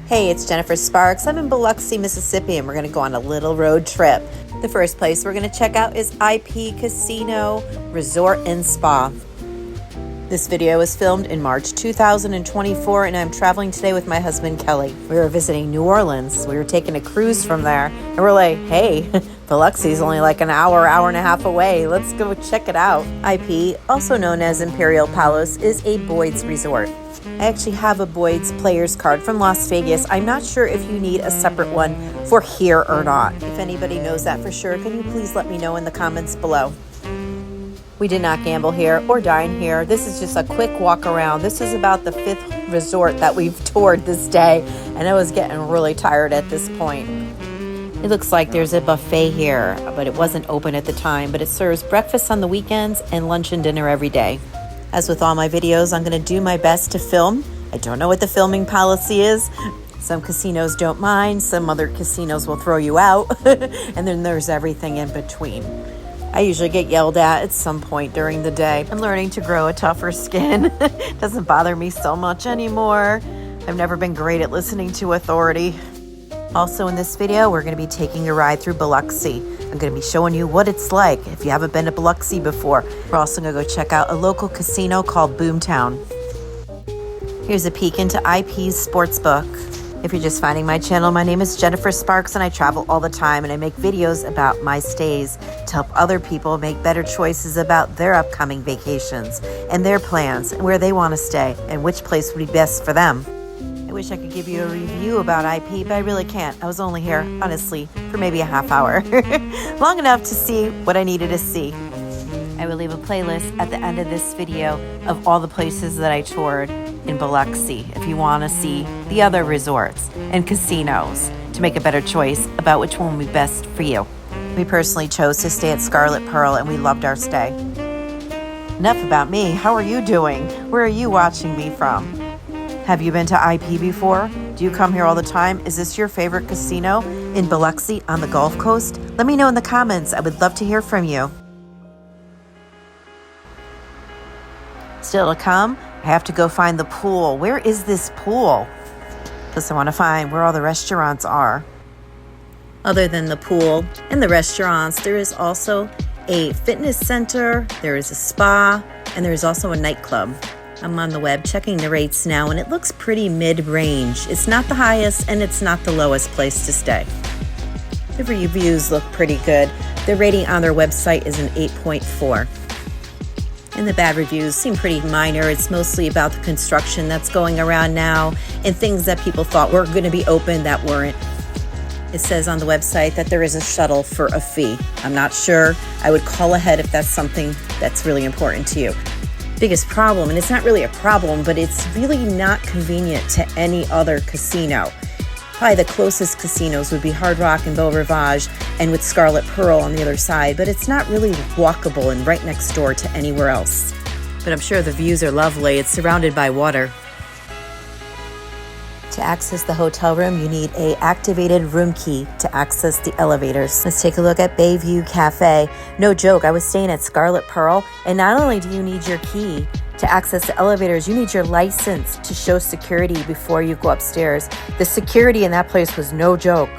Hey, it's Jennifer Sparks. I'm in Biloxi, Mississippi, and we're going to go on a little road trip. The first place we're going to check out is IP Casino Resort and Spa. This video was filmed in March 2024, and I'm traveling today with my husband, Kelly. We were visiting New Orleans. We were taking a cruise from there, and we're like, hey, Biloxi is only like an hour and a half away. Let's go check it out. IP, also known as Imperial Palace, is a Boyd's resort. I actually have a Boyd's player's card from Las Vegas. I'm not sure if you need a separate one for here or not. If anybody knows that for sure, can you please let me know in the comments below? We did not gamble here or dine here. This is just a quick walk around. This is about the 5th resort that we've toured this day, and I was getting really tired at this point. It looks like there's a buffet here, but it wasn't open at the time, but it serves breakfast on the weekends and lunch and dinner every day. As with all my videos, I'm going to do my best to film. I don't know what the filming policy is. Some casinos don't mind, some other casinos will throw you out, and then there's everything in between. I usually get yelled at some point during the day. I'm learning to grow a tougher skin. It doesn't bother me so much anymore. I've never been great at listening to authority. Also in this video, we're going to be taking a ride through Biloxi. I'm going to be showing you what it's like if you haven't been to Biloxi before. We're also going to go check out a local casino called Boomtown. Here's a peek into IP's sportsbook. If you're just finding my channel, my name is Jennifer Sparks, and I travel all the time, and I make videos about my stays to help other people make better choices about their upcoming vacations and their plans and where they want to stay and which place would be best for them. I wish I could give you a review about IP, but I really can't. I was only here, honestly, for maybe a half hour. Long enough to see what I needed to see. I will leave a playlist at the end of this video of all the places that I toured in Biloxi if you want to see the other resorts and casinos to make a better choice about which one would be best for you. We personally chose to stay at Scarlet Pearl, and we loved our stay. Enough about me. How are you doing? Where are you watching me from? Have you been to IP before? Do you come here all the time? Is this your favorite casino in Biloxi on the Gulf Coast? Let me know in the comments. I would love to hear from you. Still to come, I have to go find the pool. Where is this pool? Plus, I want to find where all the restaurants are. Other than the pool and the restaurants, there is also a fitness center, there is a spa, and there is also a nightclub. I'm on the web checking the rates now, and it looks pretty mid-range. It's not the highest, and it's not the lowest place to stay. The reviews look pretty good. The rating on their website is an 8.4. And the bad reviews seem pretty minor. It's mostly about the construction that's going around now and things that people thought were going to be open that weren't. It says on the website that there is a shuttle for a fee. I'm not sure. I would call ahead if that's something that's really important to you. Biggest problem, and it's not really a problem, but it's really not convenient to any other casino. Probably the closest casinos would be Hard Rock and Beau Rivage, and with Scarlet Pearl on the other side, but it's not really walkable and right next door to anywhere else. But I'm sure the views are lovely. It's surrounded by water. To access the hotel room, you need a activated room key to access the elevators. Let's take a look at Bayview Cafe. No joke, I was staying at Scarlet Pearl, and not only do you need your key to access the elevators, you need your license to show security before you go upstairs. The security in that place was no joke.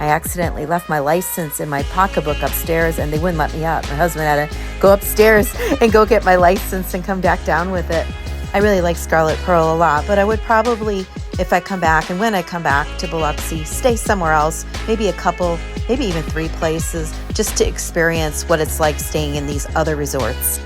I accidentally left my license in my pocketbook upstairs, and they wouldn't let me up. My husband had to go upstairs and go get my license and come back down with it. I really like Scarlet Pearl a lot, but I would probably, if I come back and when I come back to Biloxi, stay somewhere else, maybe a couple, maybe even 3 places, just to experience what it's like staying in these other resorts.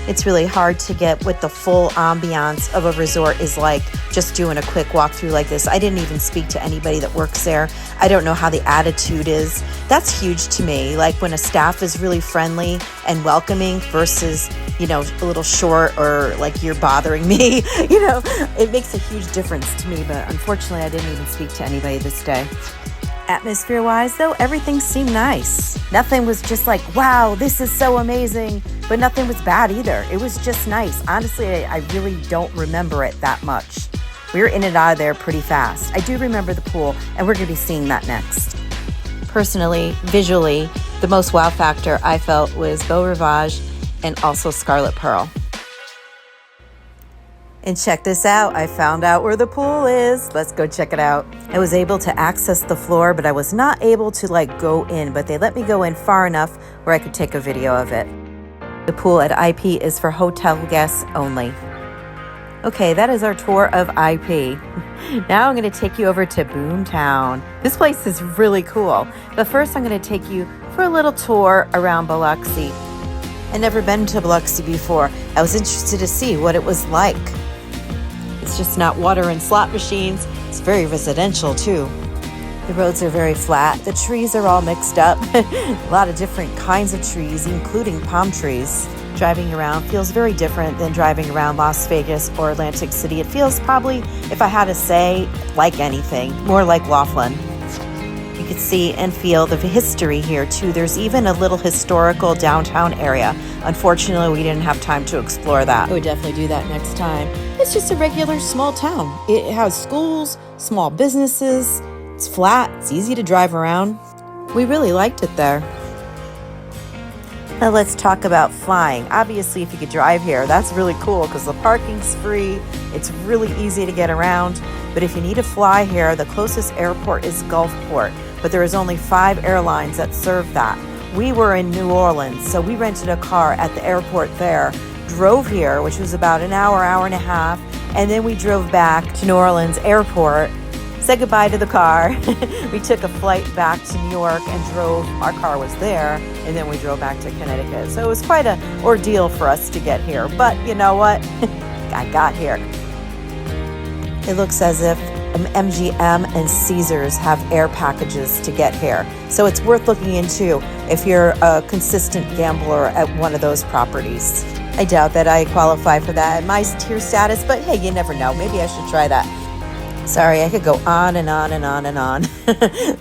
It's really hard to get what the full ambiance of a resort is like just doing a quick walkthrough like this. I didn't even speak to anybody that works there. I don't know how the attitude is. That's huge to me. Like when a staff is really friendly and welcoming versus, a little short or like you're bothering me, it makes a huge difference to me. But unfortunately, I didn't even speak to anybody this day. Atmosphere-wise, though, everything seemed nice. Nothing was just like, wow, this is so amazing, but nothing was bad either. It was just nice. Honestly, I really don't remember it that much. We were in and out of there pretty fast. I do remember the pool, and we're going to be seeing that next. Personally, visually, the most wow factor I felt was Beau Rivage and also Scarlet Pearl. And check this out, I found out where the pool is. Let's go check it out. I was able to access the floor, but I was not able to go in, but they let me go in far enough where I could take a video of it. The pool at IP is for hotel guests only. Okay, that is our tour of IP. Now I'm going to take you over to Boomtown. This place is really cool, but first I'm going to take you for a little tour around Biloxi. I've never been to Biloxi before. I was interested to see what it was like. It's just not water and slot machines. It's very residential too. The roads are very flat. The trees are all mixed up. A lot of different kinds of trees, including palm trees. Driving around feels very different than driving around Las Vegas or Atlantic City. It feels probably, if I had to say, like anything, more like Laughlin. You can see and feel the history here too. There's even a little historical downtown area. Unfortunately, we didn't have time to explore that. I would definitely do that next time. It's just a regular small town. It has schools, small businesses. It's flat. It's easy to drive around. We really liked it there. Now let's talk about flying. Obviously, if you could drive here, that's really cool because the parking's free. It's really easy to get around. But if you need to fly here, the closest airport is Gulfport. But there is only 5 airlines that serve that. We were in New Orleans, so we rented a car at the airport there, drove here, which was about an hour, hour and a half, and then we drove back to New Orleans airport, said goodbye to the car. We took a flight back to New York and drove, our car was there, and then we drove back to Connecticut. So it was quite an ordeal for us to get here, but you know what? I got here. It looks as if MGM and Caesars have air packages to get here. So it's worth looking into if you're a consistent gambler at one of those properties. I doubt that I qualify for that at my tier status, but hey, you never know. Maybe I should try that. Sorry, I could go on and on and on and on.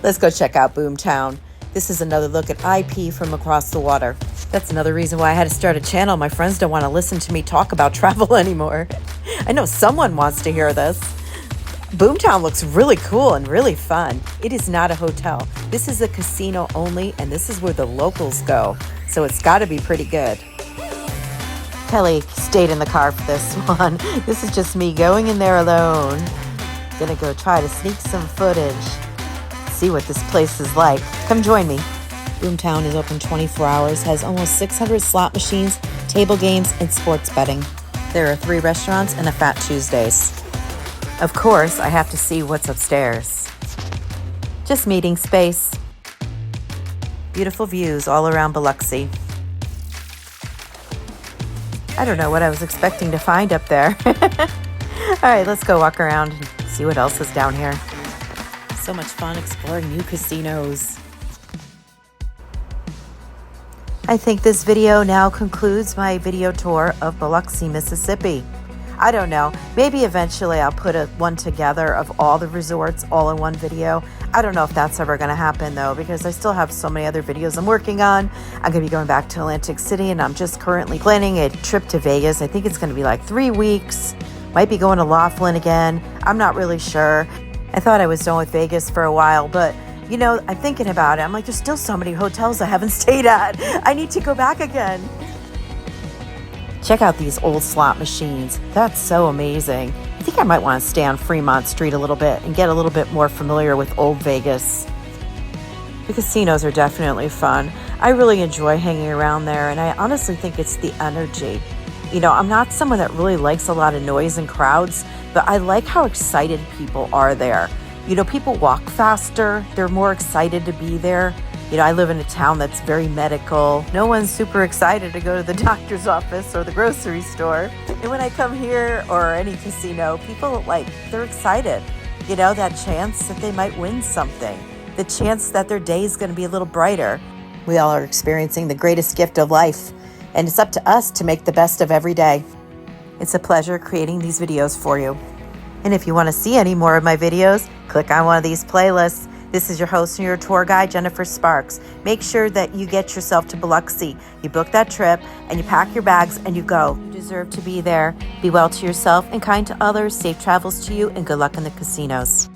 Let's go check out Boomtown. This is another look at IP from across the water. That's another reason why I had to start a channel. My friends don't want to listen to me talk about travel anymore. I know someone wants to hear this. Boomtown looks really cool and really fun. It is not a hotel. This is a casino only, and this is where the locals go. So it's got to be pretty good. Kelly stayed in the car for this one. This is just me going in there alone. Gonna go try to sneak some footage. See what this place is like. Come join me. Boomtown is open 24 hours, has almost 600 slot machines, table games, and sports betting. There are 3 restaurants and a Fat Tuesdays. Of course, I have to see what's upstairs. Just meeting space. Beautiful views all around Biloxi. I don't know what I was expecting to find up there. All right, let's go walk around and see what else is down here. So much fun exploring new casinos. I think this video now concludes my video tour of Biloxi, Mississippi. I don't know, maybe eventually I'll put one together of all the resorts all in one video. I don't know if that's ever going to happen though, because I still have so many other videos I'm working on. I'm going to be going back to Atlantic City, and I'm just currently planning a trip to Vegas. I think it's going to be like 3 weeks. Might be going to Laughlin again. I'm not really sure. I thought I was done with Vegas for a while, but you know, I'm thinking about it. I'm like, there's still so many hotels I haven't stayed at. I need to go back again. Check out these old slot machines. That's so amazing. I think I might want to stay on Fremont Street a little bit and get a little bit more familiar with old Vegas. The casinos are definitely fun. I really enjoy hanging around there, and I honestly think it's the energy. You know, I'm not someone that really likes a lot of noise and crowds, but I like how excited people are there. You know, people walk faster. They're more excited to be there. You know, I live in a town that's very medical. No one's super excited to go to the doctor's office or the grocery store. And when I come here or any casino, people they're excited. You know, that chance that they might win something. The chance that their day is going to be a little brighter. We all are experiencing the greatest gift of life, and it's up to us to make the best of every day. It's a pleasure creating these videos for you. And if you want to see any more of my videos, click on one of these playlists. This is your host and your tour guide, Jennifer Sparks. Make sure that you get yourself to Biloxi. You book that trip and you pack your bags and you go. You deserve to be there. Be well to yourself and kind to others. Safe travels to you, and good luck in the casinos.